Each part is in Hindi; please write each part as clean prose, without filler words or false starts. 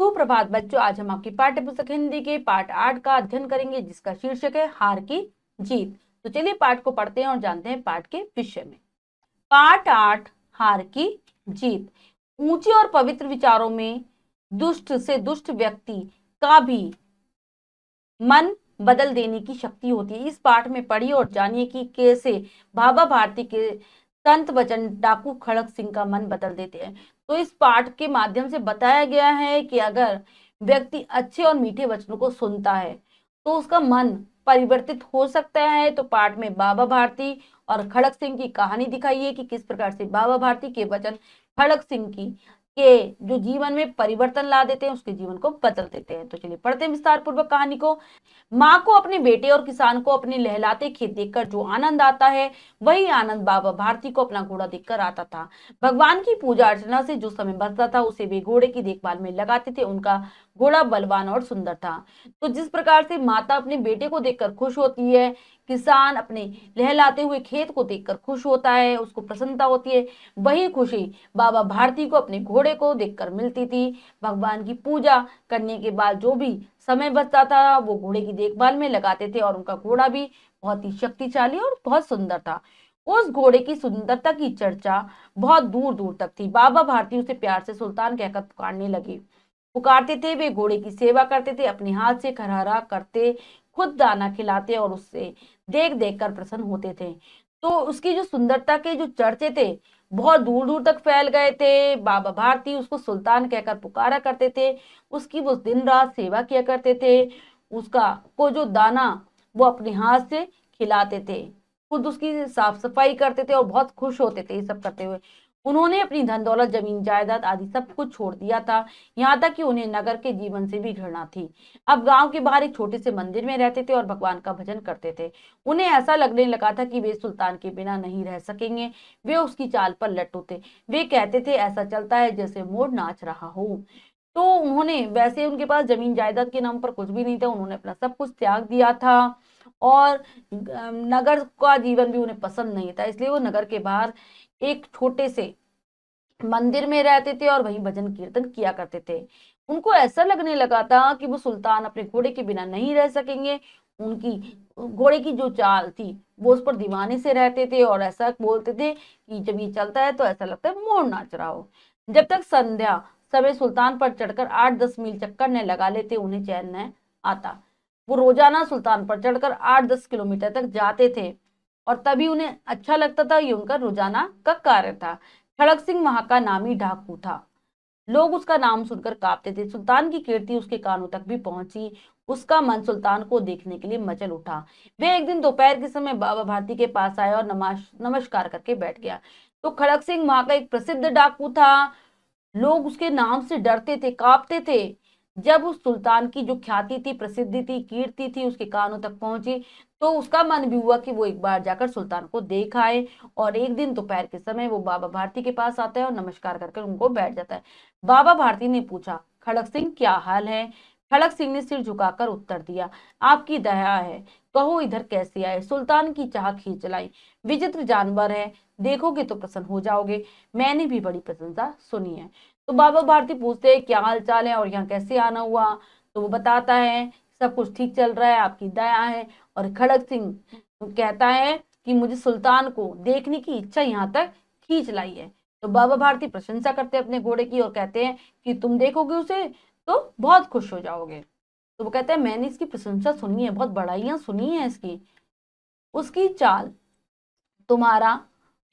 सुप्रभात बच्चों, आज हम आपकी पाठ्य पुस्तक हिंदी के पाठ 8 का अध्ययन करेंगे, जिसका शीर्षक है हार की जीत। तो चलिए पाठ को पढ़ते हैं और जानते हैं पाठ के विषय में। पाठ 8, हार की जीत। ऊंचे और पवित्र विचारों में दुष्ट से दुष्ट व्यक्ति का भी मन बदल देने की शक्ति होती है। इस पाठ में पढ़िए और जानिए कि कैसे बाबा भारती के संत वचन डाकू खड़क सिंह का मन बदल देते हैं। तो इस पाठ के माध्यम से बताया गया है कि अगर व्यक्ति अच्छे और मीठे वचनों को सुनता है तो उसका मन परिवर्तित हो सकता है। तो पाठ में बाबा भारती और खड़क सिंह की कहानी दिखाई है कि किस प्रकार से बाबा भारती के वचन खड़क सिंह की के जो जीवन में परिवर्तन ला देते हैं, उसके जीवन को बदल देते हैं। तो चलिए पढ़ते हैं विस्तार पूर्वक कहानी को। माँ को अपने बेटे और किसान को अपने लहलाते खेत देखकर जो आनंद आता है, वही आनंद बाबा भारती को अपना घोड़ा देखकर आता था। भगवान की पूजा अर्चना से जो समय बचता था, उसे वे घोड़े की देखभाल में लगाते थे। उनका घोड़ा बलवान और सुंदर था। तो जिस प्रकार से माता अपने बेटे को देखकर खुश होती है, किसान अपने लहलाते हुए खेत को देखकर खुश होता है, उसको प्रसन्नता होती है, वही खुशी बाबा भारती को अपने घोड़े को देखकर मिलती थी। भगवान की पूजा करने के बाद जो भी समय बचता था, वो घोड़े की देखभाल में लगाते थे और उनका घोड़ा भी बहुत ही शक्तिशाली और बहुत सुंदर था। उस घोड़े की सुंदरता की चर्चा बहुत दूर दूर तक थी। बाबा भारती उसे प्यार से सुल्तान कहकर पुकारने लगे। पुकारते थे, वे घोड़े की सेवा करते थे, अपने हाथ से खरहरा करते, खुद दाना खिलाते और उससे देख देख कर प्रसन्न होते थे। तो उसकी जो सुंदरता के जो चर्चे थे, बहुत दूर दूर तक फैल गए थे। बाबा भारती उसको सुल्तान कहकर पुकारा करते थे। उसकी वो दिन रात सेवा किया करते थे। उसका को जो दाना वो अपने हाथ से खिलाते थे, खुद उसकी साफ सफाई करते थे और बहुत खुश होते थे ये सब करते हुए। उन्होंने अपनी धन दौलत, जमीन जायदाद आदि सब कुछ छोड़ दिया था। यहाँ तक कि उन्हें नगर के जीवन से भी घृणा थी। अब गांव के बाहर एक छोटे से मंदिर में रहते थे और भगवान का भजन करते थे। उन्हें ऐसा लगने लगा था कि वे सुल्तान के बिना नहीं रह सकेंगे। वे उसकी चाल पर लट्टू थे। वे कहते थे, ऐसा चलता है जैसे मोर नाच रहा हो। तो उन्होंने, वैसे उनके पास जमीन जायदाद के नाम पर कुछ भी नहीं था, उन्होंने अपना सब कुछ त्याग दिया था और नगर का जीवन भी उन्हें पसंद नहीं था। इसलिए वो नगर के बाहर एक छोटे से मंदिर में रहते थे और वहीं भजन कीर्तन किया करते थे। उनको ऐसा लगने लगा था कि वो सुल्तान अपने घोड़े के बिना नहीं रह सकेंगे। उनकी घोड़े की जो चाल थी, वो उस पर दीवाने से रहते थे और ऐसा बोलते थे कि जब ये चलता है तो ऐसा लगता है मोर नाच रहा हो। जब तक संध्या समय सुल्तान पर चढ़कर 8-10 मील चक्कर न लगा लेते, उन्हें चैन न आता। वो रोजाना सुल्तान पर चढ़कर 8-10 किलोमीटर तक जाते थे और तभी उन्हें अच्छा लगता था। ये उनका रोजाना का कार्य था। खड़क सिंह वहां का नामी डाकू था। लोग उसका नाम सुनकर कांपते थे। सुल्तान की कीर्ति उसके कानों तक भी पहुंची। उसका मन सुल्तान को देखने के लिए मचल उठा। वे एक दिन दोपहर के समय बाबा भारती के पास आया और नमस्कार करके बैठ गया। तो खड़क सिंह वहां का एक प्रसिद्ध डाकू था। लोग उसके नाम से डरते थे, कांपते थे। जब उस सुल्तान की जो ख्याति थी, प्रसिद्धि थी, कीर्ति थी, उसके कानों तक पहुंची, तो उसका मन भी हुआ कि वो एक बार जाकर सुल्तान को देख आए। और एक दिन दोपहर के समय वो बाबा भारती के पास आता है और नमस्कार करके उनको बैठ जाता है। बाबा भारती ने पूछा, खड़क सिंह क्या हाल है? खड़क सिंह ने सिर झुकाकर उत्तर दिया, आपकी दया है, कहो इधर कैसे आए? सुल्तान की चाह खींच लाई। विचित्र जानवर है, देखोगे तो प्रसन्न हो जाओगे। मैंने भी बड़ी प्रशंसा सुनी है। तो बाबा भारती पूछते हैं, क्या हाल चाल है और यहाँ कैसे आना हुआ? तो वो बताता है, सब कुछ ठीक चल रहा है, आपकी दया है। और खड़क सिंह कहता है कि मुझे सुल्तान को देखने की इच्छा यहाँ तक खींच लाई है। तो बाबा भारती प्रशंसा करते हैं अपने घोड़े की और कहते हैं कि तुम देखोगे उसे तो बहुत खुश हो जाओगे। तो वो कहते हैं, मैंने इसकी प्रशंसा सुनी है, बहुत बड़ाइयां सुनी है इसकी। उसकी चाल तुम्हारा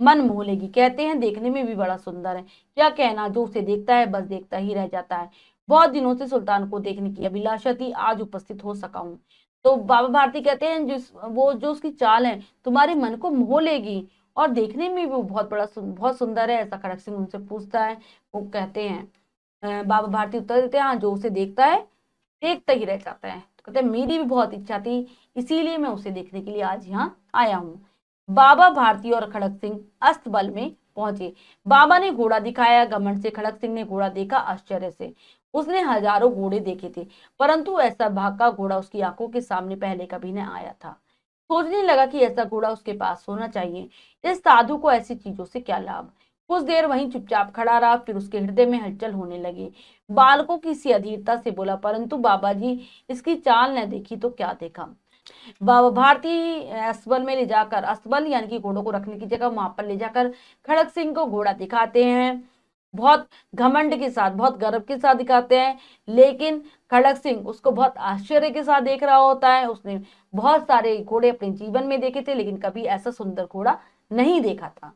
मन मोह लेगी। कहते हैं देखने में भी बड़ा सुंदर है। क्या कहना, जो उसे देखता है बस देखता ही रह जाता है। बहुत दिनों से सुल्तान को देखने की अभिलाषा थी, आज उपस्थित हो सका हूँ। तो बाबा भारती कहते हैं, जो उसकी चाल है तुम्हारे मन को मोह लेगी और देखने में भी वो बहुत सुंदर है। ऐसा खड़क सिंह उनसे पूछता है। वो कहते हैं, बाबा भारती उत्तर देते हैं, हाँ, जो उसे देखता है देखता ही रह जाता है। तो कहते हैं, मेरी भी बहुत इच्छा थी, इसीलिए मैं उसे देखने के लिए आज यहाँ आया हूँ। बाबा भारती और खड़क सिंह अस्तबल में पहुंचे। बाबा ने घोड़ा दिखाया। घमंड से खड़क सिंह ने घोड़ा देखा, आश्चर्य से। उसने हजारों घोड़े देखे थे, परंतु ऐसा भागा घोड़ा उसकी आंखों के सामने पहले कभी न आया था। सोचने लगा कि ऐसा घोड़ा उसके पास होना चाहिए। इस साधु को ऐसी चीजों से क्या लाभ? कुछ देर वहीं चुपचाप खड़ा रहा, फिर उसके हृदय में हलचल होने लगी। बालकों की सी अधीरता से बोला, परंतु बाबा जी इसकी चाल न देखी तो क्या देखा। बाबा भारती असबल में ले जाकर, असबल यानी कि घोड़ों को रखने की जगह, वहां पर ले जाकर खड़क सिंह को घोड़ा दिखाते हैं। बहुत घमंड के साथ, बहुत गर्व के साथ दिखाते हैं, लेकिन खड़क सिंह उसको बहुत आश्चर्य के साथ देख रहा होता है। उसने बहुत सारे घोड़े अपने जीवन में देखे थे, लेकिन कभी ऐसा सुंदर घोड़ा नहीं देखा था।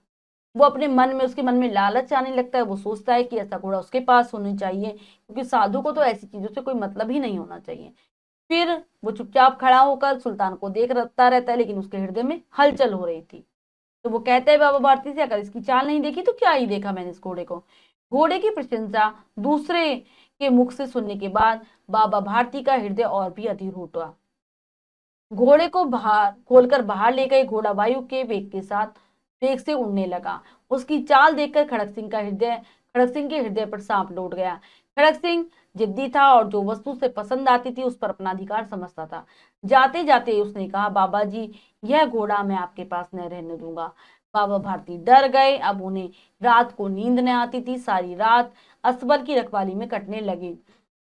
वो अपने मन में, उसके मन में लालच आने लगता है। वो सोचता है कि ऐसा घोड़ा उसके पास होनी चाहिए, क्योंकि साधु को तो ऐसी चीजों से कोई मतलब ही नहीं होना चाहिए। फिर वो चुपचाप खड़ा होकर सुल्तान को देखता रहता है, लेकिन उसके हृदय में हलचल हो रही थी। तो वो कहता है बाबा भारती से, अगर इसकी चाल नहीं देखी तो क्या ही देखा मैंने इस घोड़े को। घोड़े की प्रशंसा दूसरे के मुख से सुनने के बाद बाबा भारती का हृदय और भी अधीर उठा। घोड़े को बाहर खोलकर बाहर ले गए। घोड़ा वायु के वेग से उड़ने लगा। उसकी चाल देखकर खड़क सिंह के हृदय पर सांप लौट गया। खड़क सिंह जिद्दी था और जो वस्तु से पसंद आती थी उस पर अपना अधिकार समझता था। जाते जाते उसने कहा, बाबा जी यह घोड़ा मैं आपके पास न रहने दूंगा। बाबा भारती डर गए। अब उन्हें रात को नींद न आती थी। सारी रात असबल की रखवाली में कटने लगी।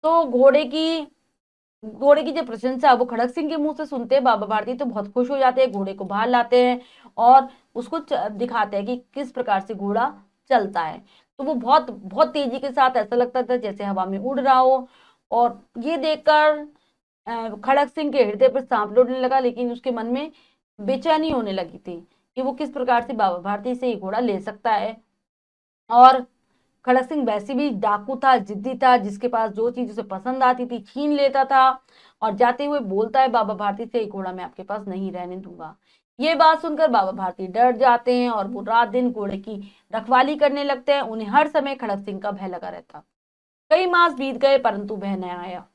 तो घोड़े की जो प्रशंसा वो खड़क सिंह के मुंह से सुनते हैं बाबा भारती तो बहुत खुश हो जाते हैं। घोड़े को बाहर लाते हैं और उसको दिखाते हैं कि किस प्रकार से घोड़ा चलता है। तो वो बहुत बहुत तेजी के साथ, ऐसा लगता था जैसे हवा में उड़ रहा हो। और ये देखकर खड़क सिंह के हृदय पर सांप लौटने लगा, लेकिन उसके मन में बेचैनी होने लगी थी कि वो किस प्रकार से बाबा भारती से ये घोड़ा ले सकता है। और खड़क सिंह वैसे भी डाकू था, जिद्दी था, जिसके पास जो चीज उसे पसंद आती थी छीन लेता था। और जाते हुए बोलता है बाबा भारती से, ये घोड़ा मैं आपके पास नहीं रहने दूंगा। ये बात सुनकर बाबा भारती डर जाते हैं और वो रात दिन घोड़े की रखवाली करने लगते हैं। उन्हें हर समय खड़क सिंह का भय लगा रहता। कई मास बीत गए परंतु वह न आया।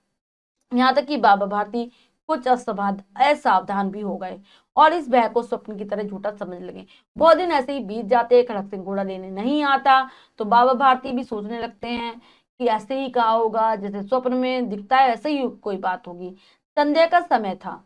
यहाँ तक कि बाबा भारती कुछ असावधान भी हो गए और इस भय को स्वप्न की तरह झूठा समझ लगे। बहुत दिन ऐसे ही बीत जाते, खड़क सिंह घोड़ा लेने नहीं आता। तो बाबा भारती भी सोचने लगते हैं कि ऐसे ही कहा होगा, जैसे स्वप्न में दिखता है ऐसे ही कोई बात होगी। संध्या का समय था।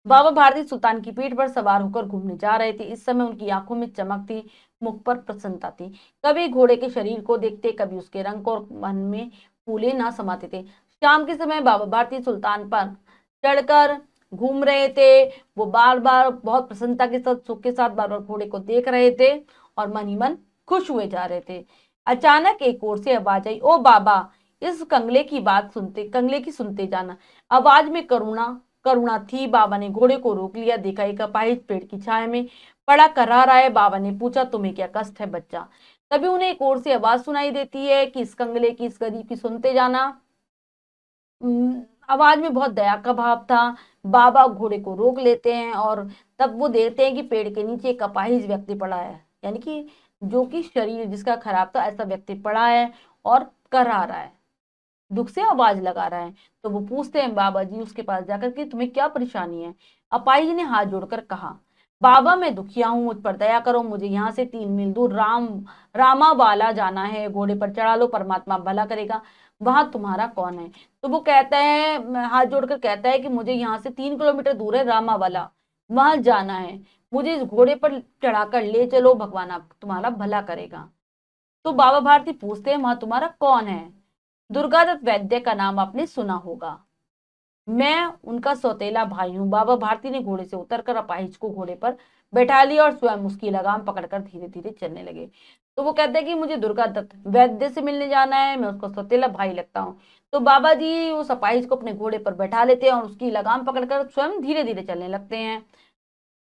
बाबा भारती सुल्तान की पीठ पर सवार होकर घूमने जा रहे थे। इस समय उनकी आंखों में चमक थी, मुख पर प्रसन्नता थी। कभी घोड़े के शरीर को देखते, कभी उसके रंग को, और मन में फूले ना समाते थे। शाम के समय बाबा भारती सुल्तान पर चढ़कर घूम रहे थे। वो बार बार बहुत प्रसन्नता के साथ, सुख के साथ बार बार घोड़े को देख रहे थे और मन ही मन खुश हुए जा रहे थे। अचानक एक ओर से आवाज आई, ओ बाबा, इस कंगले की सुनते जाना। आवाज में करुणा करुणा थी। बाबा ने घोड़े को रोक लिया। देखा एक अपाहिज पेड़ की छाया में पड़ा कर्रा रहा है। बाबा ने पूछा, तुम्हें क्या कष्ट है बच्चा? तभी उन्हें एक ओर से आवाज सुनाई देती है कि इस कंगले की, इस गरीब की सुनते जाना। आवाज में बहुत दया का भाव था। बाबा घोड़े को रोक लेते हैं और तब वो देखते हैं कि पेड़ के नीचे एक अपाहिज व्यक्ति पड़ा है, यानी कि जो कि शरीर जिसका खराब था, ऐसा व्यक्ति पड़ा है और कर्रा रहा है, दुख से आवाज लगा रहा है। तो वो पूछते हैं बाबा जी उसके पास जाकर कि तुम्हें क्या परेशानी है? अपाई ने हाथ जोड़कर कहा, बाबा मैं दुखिया हूँ, मुझ पर दया करो। मुझे यहाँ से 3 मील दूर रामावाला जाना है। घोड़े पर चढ़ा लो, परमात्मा भला करेगा। वहां तुम्हारा कौन है? तो वो कहता है, हाथ जोड़कर कहता है कि मुझे यहाँ से 3 किलोमीटर दूर है रामावाला, वहां जाना है। मुझे इस घोड़े पर चढ़ाकर ले चलो, भगवान आप तुम्हारा भला करेगा। तो बाबा भारती पूछते हैं, वहां तुम्हारा कौन है? दुर्गादत्त वैद्य का नाम आपने सुना होगा, मैं उनका सौतेला भाई हूँ। बाबा भारती ने घोड़े से उतरकर अपाहिज को घोड़े पर बैठा लिया और स्वयं उसकी लगाम पकड़कर धीरे धीरे चलने लगे। तो वो कहते हैं कि मुझे दुर्गादत्त वैद्य से मिलने जाना है, मैं उसका सौतेला भाई लगता हूँ। तो बाबा जी उस अपाहिज को अपने घोड़े पर बैठा लेते हैं और उसकी लगाम पकड़कर स्वयं धीरे धीरे चलने लगते हैं।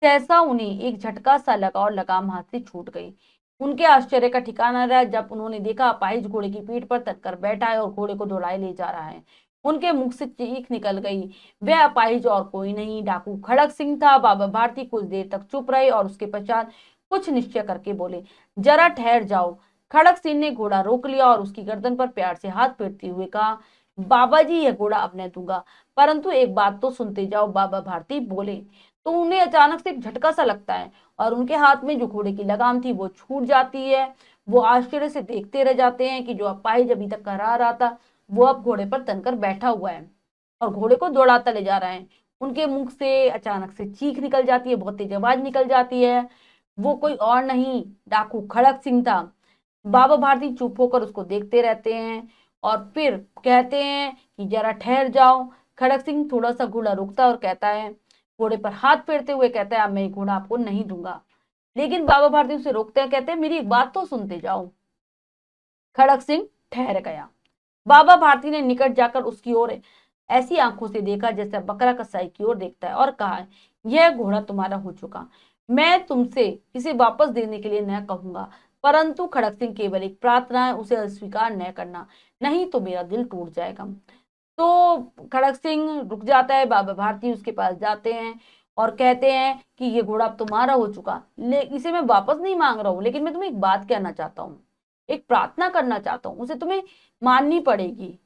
सहसा उन्हें एक झटका सा लगा और लगाम हाथ से छूट गई। उनके आश्चर्य का ठिकाना रहा जब उन्होंने देखा अपाहिज घोड़े की पीठ पर तटकर बैठा है और घोड़े को दौड़ाए ले जा रहा है। उनके मुख से चीख निकल गई। वह अपाहिज और कोई नहीं, डाकू खड़क सिंह था। बाबा भारती कुछ देर तक चुप रहे और उसके पश्चात कुछ निश्चय करके बोले, जरा ठहर जाओ। खड़क सिंह ने घोड़ा रोक लिया और उसकी गर्दन पर प्यार से हाथ फेरते हुए कहा, बाबा जी यह घोड़ा अब न दूंगा, परंतु एक बात तो सुनते जाओ। बाबा भारती बोले तो उन्हें अचानक से एक झटका सा लगता है और उनके हाथ में जो घोड़े की लगाम थी वो छूट जाती है। वो आश्चर्य से देखते रह जाते हैं कि जो अपाहिज अभी तक करा रहा था वो अब घोड़े पर तनकर बैठा हुआ है और घोड़े को दौड़ाता ले जा रहा है। उनके मुख से अचानक से चीख निकल जाती है, बहुत तेज आवाज निकल जाती है। वो कोई और नहीं, डाकू खड़क सिंह था। बाबा भारती चुप होकर उसको देखते रहते हैं और फिर कहते हैं कि जरा ठहर जाओ। खड़क सिंह थोड़ा सा घोड़ा रुकता और कहता है, घोड़े पर हाथ फेरते हुए कहता है, अब मैं ये घोड़ा आपको नहीं दूंगा। लेकिन बाबा भारती उसे रोकते हैं, कहते हैं मेरी एक बात तो सुनते जाओ। खड़क सिंह ठहर गया। बाबा भारती ने निकट जाकर उसकी ओर ऐसी आंखों से देखा जैसे बकरा कसाई की ओर देखता है और कहा, यह घोड़ा तुम्हारा हो चुका, मैं तुमसे इसे वापस देने के लिए न कहूंगा, परंतु खड़क सिंह केवल एक प्रार्थना है, उसे अस्वीकार न करना, नहीं तो मेरा दिल टूट जाएगा। तो खड़क सिंह रुक जाता है, बाबा भारती उसके पास जाते हैं और कहते हैं कि ये घोड़ा अब तुम्हारा हो चुका, ले इसे मैं वापस नहीं मांग रहा हूँ, लेकिन मैं तुम्हें एक बात कहना चाहता हूँ, एक प्रार्थना करना चाहता हूँ, उसे तुम्हें माननी पड़ेगी।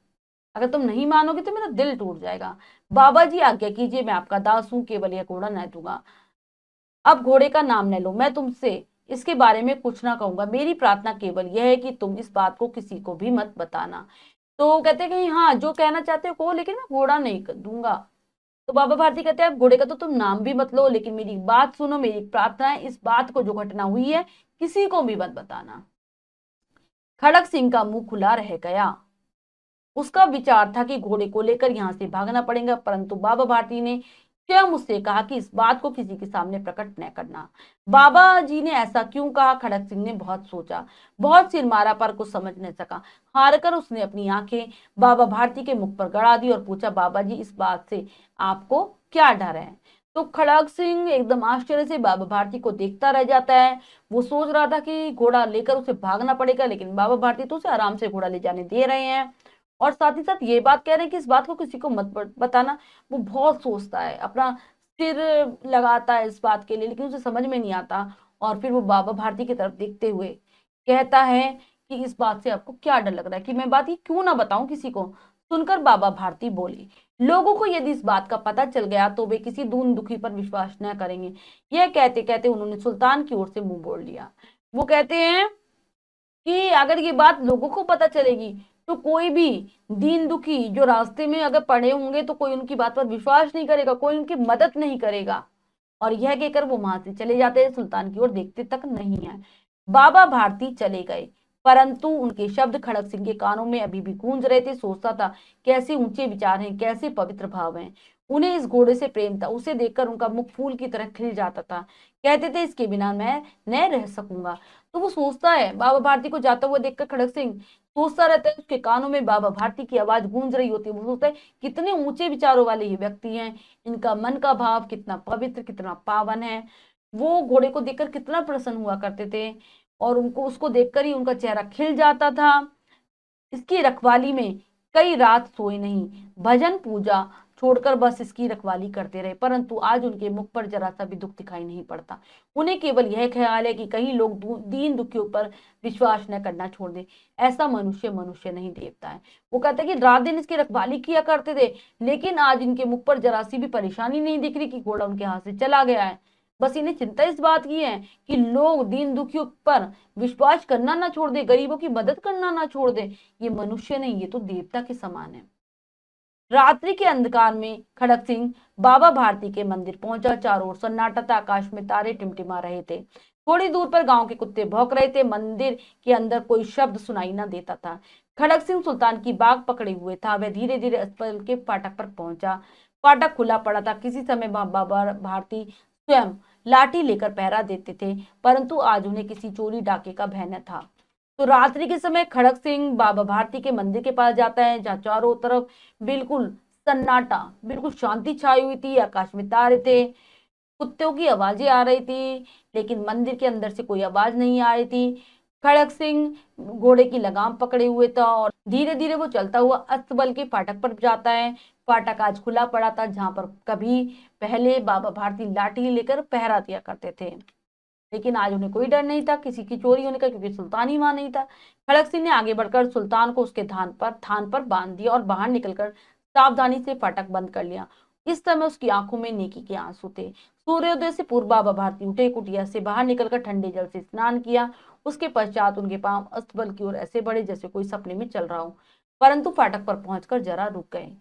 अगर तुम नहीं मानोगे तो मेरा दिल टूट जाएगा। बाबा जी आज्ञा कीजिए, मैं आपका दास हूं, केवल यह घोड़ा न दूंगा। अब घोड़े का नाम न लो, मैं तुमसे इसके बारे में कुछ ना कहूंगा, मेरी प्रार्थना केवल यह है कि तुम इस बात को किसी को भी मत बताना। तो कहते हैं कि हाँ, जो कहना चाहते हो कहो, लेकिन मैं घोड़ा नहीं दूंगा। तो बाबा भारती कहते हैं, अब घोड़े का तो तुम नाम भी मत लो, लेकिन मेरी बात सुनो, मेरी प्रार्थना है, इस बात को जो घटना हुई है किसी को भी मत बताना। खड़क सिंह का मुंह खुला रह गया। उसका विचार था कि घोड़े को लेकर यहां से भागना पड़ेगा, परंतु बाबा भारती ने स्वयं उससे कहा कि इस बात को किसी के सामने प्रकट न करना। बाबा जी ने ऐसा क्यों कहा? खड़क सिंह ने बहुत सोचा, बहुत सिर मारा, पर कुछ समझ नहीं सका। हारकर उसने अपनी आंखें बाबा भारती के मुख पर गड़ा दी और पूछा, बाबा जी, इस बात से आपको क्या डर है? तो खड़क सिंह एकदम आश्चर्य से बाबा भारती को देखता रह जाता है। वो सोच रहा था कि घोड़ा लेकर उसे भागना पड़ेगा, लेकिन बाबा भारती तो उसे आराम से घोड़ा ले जाने दे रहे हैं और साथ ही साथ ये बात कह रहे हैं कि इस बात को किसी को मत बताना। वो बहुत सोचता है, अपना सिर लगाता है इस बात के लिए, लेकिन उसे समझ में नहीं आता। और फिर वो बाबा भारती की तरफ देखते हुए कहता है कि इस बात से आपको क्या डर लग रहा है, कि मैं बात ये क्यों ना बताऊं किसी को? सुनकर बाबा भारती बोले, लोगों को यदि इस बात का पता चल गया तो वे किसी दून दुखी पर विश्वास न करेंगे। यह कहते कहते उन्होंने सुल्तान की ओर से मुंह मोड़ लिया। वो कहते हैं कि अगर ये बात लोगों को पता चलेगी तो कोई भी दीन दुखी जो रास्ते में अगर पड़े होंगे तो कोई उनकी बात पर विश्वास नहीं करेगा, कोई उनकी मदद नहीं करेगा। और यह कहकर वो वहां से चले जाते हैं, सुल्तान की ओर देखते तक नहीं है। बाबा भारती चले गए, परंतु उनके शब्द खड़क सिंह के कानों में अभी भी गूंज रहे थे। सोचता था, कैसे ऊंचे विचार हैं, कैसे पवित्र भाव हैं। उन्हें इस घोड़े से प्रेम था, उसे देखकर उनका मुख फूल की तरह खिल जाता था। कहते थे, इसके बिना मैं न रह सकूंगा। तो वो सोचता है, बाबा भारती को जाता हुआ देखकर खड़क सिंह सोचता रहता है, उसके कानों में बाबा भारती की आवाज गूंज रही होती है। वो सोचता है, कितने ऊंचे विचारों वाले ये व्यक्ति हैं, इनका मन का भाव कितना पवित्र, कितना पावन है। वो घोड़े को देखकर कितना प्रसन्न हुआ करते थे और उनको उसको देखकर ही उनका चेहरा खिल जाता था। इसकी रखवाली में कई रात सोए नहीं, भजन पूजा छोड़कर बस इसकी रखवाली करते रहे, परंतु आज उनके मुख पर जरा सा भी दुख दिखाई नहीं पड़ता। उन्हें केवल यह ख्याल है कि कहीं लोग दीन दुखियों पर विश्वास न करना छोड़ दे। ऐसा मनुष्य मनुष्य नहीं, देवता है। वो कहते हैं कि रात दिन इसकी रखवाली किया करते थे, लेकिन आज इनके मुख पर जरा सी भी परेशानी नहीं दिख रही कि घोड़ा उनके हाथ से चला गया है। बस इन्हें चिंता इस बात की है कि लोग दीन दुखियों पर विश्वास करना ना छोड़ दे, गरीबों की मदद करना ना छोड़ दे। ये मनुष्य नहीं, ये तो देवता के समान है। रात्रि के अंधकार में खड़क सिंह बाबा भारती के मंदिर पहुंचा। चारों ओर सन्नाटा था, आकाश में तारे टिमटिमा रहे थे। थोड़ी दूर पर गांव के कुत्ते भौंक रहे थे। मंदिर के अंदर कोई शब्द सुनाई ना देता था। खड़क सिंह सुल्तान की बाग पकड़े हुए था। वह धीरे धीरे अस्पताल के फाटक पर पहुंचा। फाटक खुला पड़ा था। किसी समय बाबा भारती स्वयं लाठी लेकर पहरा देते थे, परंतु आज उन्हें किसी चोरी डाके का भय न था। तो रात्रि के समय खड़क सिंह बाबा भारती के मंदिर के पास जाता है, जहाँ चारों तरफ बिल्कुल सन्नाटा, बिल्कुल शांति छाई हुई थी। आकाश में तारे थे, कुत्तों की आवाजें आ रही थी, लेकिन मंदिर के अंदर से कोई आवाज नहीं आ रही थी। खड़क सिंह घोड़े की लगाम पकड़े हुए था और धीरे धीरे वो चलता हुआ अस्तबल के फाटक पर जाता है। फाटक आज खुला पड़ा था, जहां पर कभी पहले बाबा भारती लाठी लेकर पहरा दिया करते थे, लेकिन आज उन्हें कोई डर नहीं था किसी की चोरी होने का, क्योंकि सुल्तान ही वहां नहीं था। खड़क सिंह ने आगे बढ़कर सुल्तान को उसके थान पर बांध दिया और बाहर निकलकर सावधानी से फाटक बंद कर लिया। इस समय उसकी आंखों में नेकी के आंसू थे। सूर्योदय से पूर्व बाबा भारती उठे, कुटिया से बाहर निकलकर ठंडे जल से स्नान किया। उसके पश्चात उनके पांव अस्तबल की ओर ऐसे बढ़े जैसे कोई सपने में चल रहा हो, परंतु फाटक पर पहुंचकर जरा रुक गए।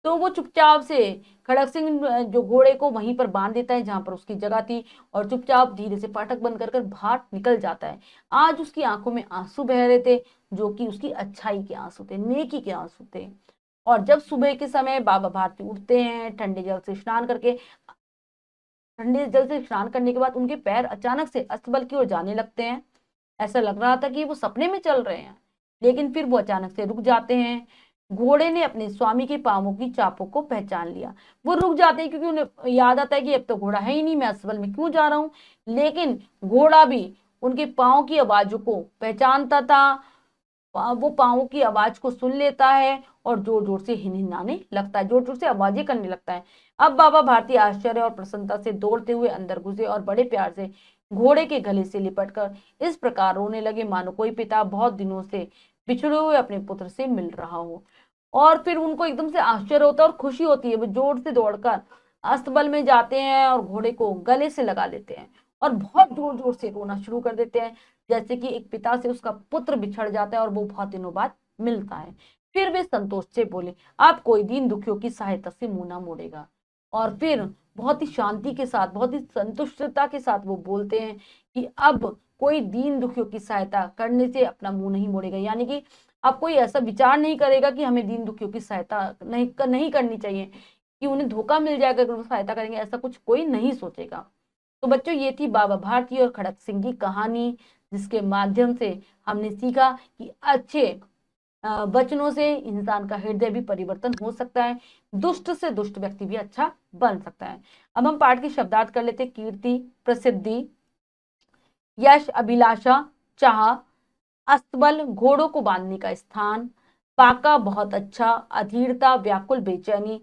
तो वो चुपचाप से खड़क सिंह जो घोड़े को वहीं पर बांध देता है जहां पर उसकी जगह थी, और चुपचाप धीरे से फाटक बंद कर कर बाहर निकल जाता है। आज उसकी आंखों में आंसू बह रहे थे, जो कि उसकी अच्छाई के आंसू थे, नेकी के आंसू थे। और जब सुबह के समय बाबा भारती उठते हैं ठंडे जल से स्नान करके, ठंडे जल से स्नान करने के बाद उनके पैर अचानक से अस्तबल की ओर जाने लगते हैं। ऐसा लग रहा था कि वो सपने में चल रहे हैं, लेकिन फिर वो अचानक से रुक जाते हैं। घोड़े ने अपने स्वामी के पांवों की चापों को पहचान लिया। वो रुक जाते हैं क्योंकि उन्हें याद आता है कि अब तो घोड़ा है ही नहीं, मैं अस्तबल में क्यों जा रहा हूँ। लेकिन घोड़ा भी उनके पांव की आवाजों को पहचानता था, वो पांवों की आवाज को सुन लेता है और जोर जोर से हिनहिनाने लगता है, जोर जोर से आवाजें करने लगता है। अब बाबा भारती आश्चर्य और प्रसन्नता से दौड़ते हुए अंदर घुसे और बड़े प्यार से घोड़े के गले से लिपटकर इस प्रकार रोने लगे मानो कोई पिता बहुत दिनों से बिछड़े हुए अपने पुत्र से मिल रहा हो। और फिर उनको एकदम से आश्चर्य होता है और खुशी होती है। वो जोर से दौड़कर अस्तबल में जाते हैं और घोड़े को गले से लगा लेते हैं और बहुत जोर जोर से रोना शुरू कर देते हैं, जैसे कि एक पिता से उसका पुत्र बिछड़ जाता है और वो बहुत दिनों बाद मिलता है। फिर वे संतोष से बोले, आप कोई दीन दुखियों की सहायता से मुंह ना मोड़ेगा। और फिर बहुत ही शांति के साथ, बहुत ही संतुष्टता के साथ वो बोलते हैं कि अब कोई दीन दुखियों की सहायता करने से अपना मुंह नहीं मोड़ेगा, यानी कि अब कोई ऐसा विचार नहीं करेगा कि हमें दीन दुखियों की सहायता नहीं करनी चाहिए, कि उन्हें धोखा मिल जाएगा अगर वो सहायता करेंगे, ऐसा कुछ कोई नहीं सोचेगा। तो बच्चों, ये थी बाबा भारती और खड़क सिंह की कहानी, जिसके माध्यम से हमने सीखा कि अच्छे वचनों से इंसान का हृदय भी परिवर्तन हो सकता है, दुष्ट से दुष्ट व्यक्ति भी अच्छा बन सकता है। अब हम पाठ के शब्दार्थ कर लेते हैं। कीर्ति, प्रसिद्धि, यश, अभिलाषा, चाह, अस्तबल घोड़ों को बांधने का स्थान, पाका बहुत अच्छा, अधीरता व्याकुल बेचैनी,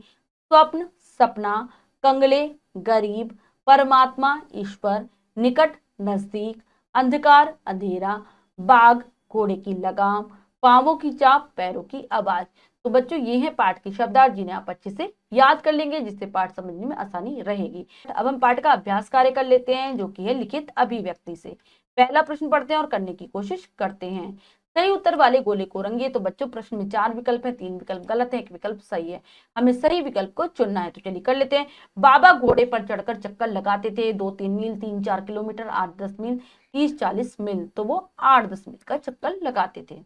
स्वप्न सपना, कंगले गरीब, परमात्मा ईश्वर, निकट नजदीक, अंधकार अंधेरा, बाघ घोड़े की लगाम, पांवों की चाप पैरों की आवाज। तो बच्चों, ये है पाठ के शब्दार्थ जिन्हें आप अच्छे से याद कर लेंगे, जिससे पाठ समझने में आसानी रहेगी। अब हम पाठ का अभ्यास कार्य कर लेते हैं, जो कि है लिखित अभिव्यक्ति से। पहला प्रश्न पढ़ते हैं और करने की कोशिश करते हैं। सही उत्तर वाले गोले को रंगे। तो बच्चों, प्रश्न में 4 विकल्प है, 3 विकल्प गलत है, 1 विकल्प सही है। हमें सही विकल्प को चुनना है। तो चलिए कर लेते हैं। बाबा घोड़े पर चढ़कर चक्कर लगाते थे, 2-3 मील, 3-4 किलोमीटर, 8-10 मील, 30-40 मील। तो वो 8-10 मील का चक्कर लगाते थे।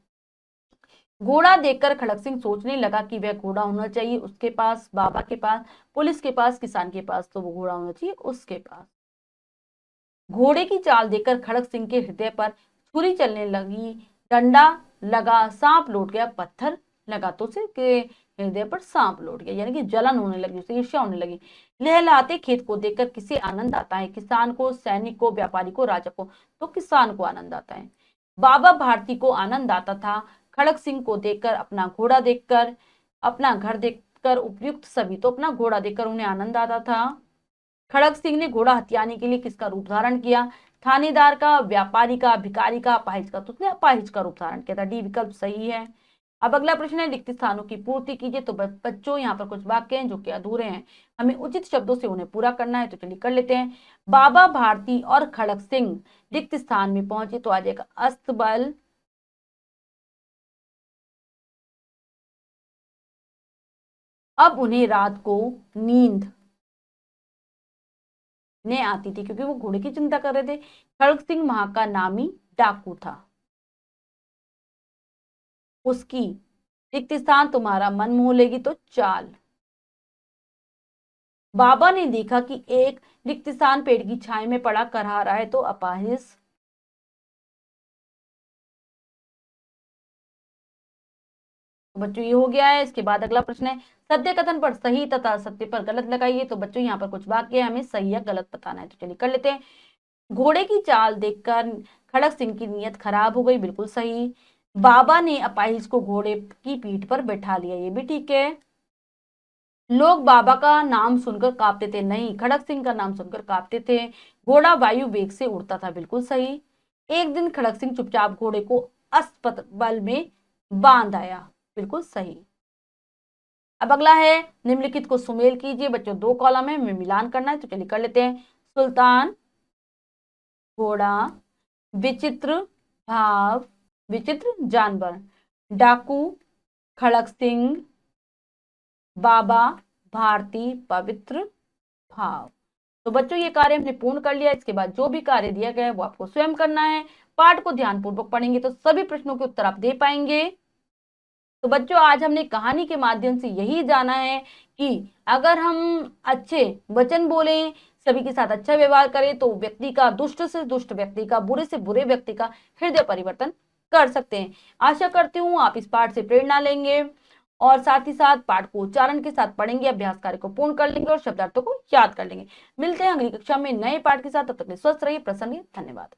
घोड़ा देखकर खड़क सिंह सोचने लगा कि वह घोड़ा होना चाहिए उसके पास, बाबा के पास, पुलिस के पास, किसान के पास। तो वो घोड़ा होना चाहिए उसके पास। घोड़े की चाल देखकर खड़क सिंह के हृदय पर छुरी चलने लगी, डंडा लगा, सांप लौट गया, पत्थर लगा। तो उसे के हृदय पर सांप लौट गया, यानी कि जलन होने लगी, उसे ईर्ष्या होने लगी। लहलहाते खेत को देखकर किसे आनंद आता है? किसान को, सैनिक को, व्यापारी को, राजा को? तो किसान को आनंद आता है। बाबा भारती को आनंद आता था खड़क सिंह को देखकर, अपना घोड़ा देखकर, अपना घर देखकर, उपयुक्त सभी। तो अपना घोड़ा देखकर उन्हें आनंद आता था। खड़क सिंह ने घोड़ा हथियाने के लिए किसका रूप धारण किया? थानेदार का, व्यापारी का, भिखारी का, अपाहिज का? तो उसने अपाहिज का रूप धारण किया था। डी विकल्प सही है। अब अगला प्रश्न है, रिक्त स्थानों की पूर्ति कीजिए। तो बच्चों, यहाँ पर कुछ वाक्य हैं जो कि अधूरे हैं, हमें उचित शब्दों से उन्हें पूरा करना है। तो चलिए कर लेते हैं। बाबा भारती और खड़क सिंह रिक्त स्थान में पहुंचे। तो आ जाएगा अस्तबल। अब उन्हें रात को नींद ने आती थी, क्योंकि वो घोड़े की चिंता कर रहे थे। खड़ग सिंह वहां का नामी डाकू था। उसकी रिक्त स्थान तुम्हारा मन मोह लेगी। तो चाल। बाबा ने देखा कि एक रिक्त स्थान पेड़ की छाया में पड़ा करहा रहा है। तो अपाहिज। तो बच्चों, ये हो गया है। इसके बाद अगला प्रश्न है, सत्य कथन पर सही तथा सत्य पर गलत लगाइए। तो बच्चों, यहाँ पर कुछ वाक्य है, हमें सही या गलत बताना है। तो चलिए कर लेते हैं। घोड़े की चाल देखकर खड़क सिंह की नीयत खराब हो गई। बिल्कुल सही। बाबा ने अपाहिज को घोड़े की पीठ पर बैठा लिया। ये भी ठीक है। लोग बाबा का नाम सुनकर कांपते थे। नहीं, खड़क सिंह का नाम सुनकर कांपते थे। घोड़ा वायु वेग से उड़ता था। बिल्कुल सही। एक दिन खड़क सिंह चुपचाप घोड़े को अस्तबल में बांध आया। बिल्कुल सही। अब अगला है, निम्नलिखित को सुमेल कीजिए। बच्चों, 2 कॉलम है, हमें मिलान करना है। तो चलिए कर लेते हैं। सुल्तान, घोड़ा, विचित्र भाव, विचित्र जानवर, डाकू, खड़क सिंह, बाबा, भारती, पवित्र, भाव। तो बच्चों ये कार्य हमने पूर्ण कर लिया। इसके बाद जो भी कार्य दिया गया है वो आपको स्वयं करना है। पाठ को ध्यानपूर्वक पढ़ेंगे तो सभी प्रश्नों के उत्तर आप दे पाएंगे। तो बच्चों आज हमने कहानी के माध्यम से यही जाना है कि अगर हम अच्छे वचन बोलें, सभी के साथ अच्छा व्यवहार करें तो व्यक्ति का, दुष्ट से दुष्ट व्यक्ति का, बुरे से बुरे व्यक्ति का हृदय परिवर्तन कर सकते हैं। आशा करती हूँ आप इस पाठ से प्रेरणा लेंगे और साथ ही साथ पाठ को उच्चारण के साथ पढ़ेंगे, अभ्यास कार्य को पूर्ण कर लेंगे और शब्दार्थों को याद कर लेंगे। मिलते हैं अगली कक्षा में नए पाठ के साथ। तब तक के लिए स्वस्थ रहिए, प्रसन्न रहिए। धन्यवाद।